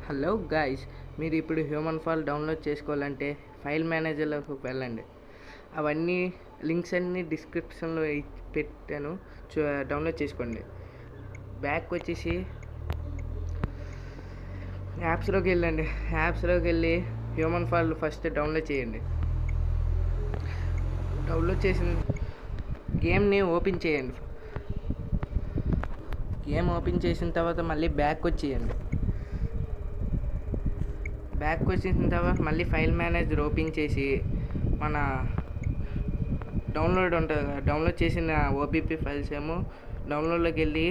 Hello guys, మీరు ఇప్పుడు human fall download చేసుకోవాలంటే ఫైల్ మేనేజర్లోకి వెళ్ళండి. అవన్నీ లింక్స్ అన్నీ డిస్క్రిప్షన్లో పెట్టాను, డౌన్లోడ్ చేసుకోండి. బ్యాక్ వచ్చేసి యాప్స్లోకి వెళ్ళండి. యాప్స్లోకి వెళ్ళి హ్యూమన్ ఫాల్ ఫస్ట్ డౌన్లోడ్ చేయండి. డౌన్లోడ్ చేసిన గేమ్ని ఓపెన్ చేయండి. గేమ్ ఓపెన్ చేసిన తర్వాత మళ్ళీ బ్యాక్ వచ్చేయండి. బ్యాక్ వచ్చేసిన తర్వాత మళ్ళీ ఫైల్ మేనేజర్ ఓపెన్ చేసి మన డౌన్లోడ్ ఉంటుంది కదా, డౌన్లోడ్ చేసిన ఓబీపీ ఫైల్స్ ఏమో డౌన్లోడ్లోకి వెళ్ళి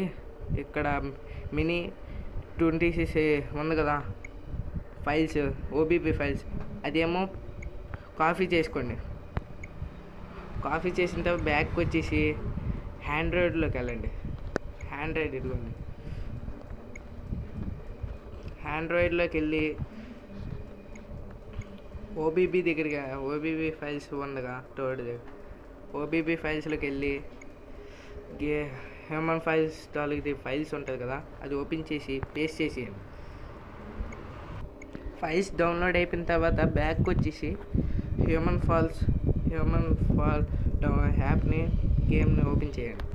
ఇక్కడ మినీ 26 ఉంది కదా ఫైల్స్, ఓబీపీ ఫైల్స్, అదేమో కాపీ చేసుకోండి. కాపీ చేసిన తర్వాత బ్యాక్ వచ్చేసి ఆండ్రాయిడ్లోకి వెళ్ళండి. ఆండ్రాయిడ్ ఇదిగోండి, ఆండ్రాయిడ్లోకి వెళ్ళి ఓబీబీ దగ్గరగా ఓబీబీ ఫైల్స్ ఉందిగా థర్డ్ది, ఓబీబీ ఫైల్స్లోకి వెళ్ళి హ్యూమన్ ఫైల్స్ తాలూకు ఫైల్స్ ఉంటుంది కదా, అది ఓపెన్ చేసి పేస్ట్ చేసేయండి. ఫైల్స్ డౌన్లోడ్ అయిపోయిన తర్వాత బ్యాక్ వచ్చేసి హ్యూమన్ ఫాల్ యాప్ని, గేమ్ని ఓపెన్ చేయండి.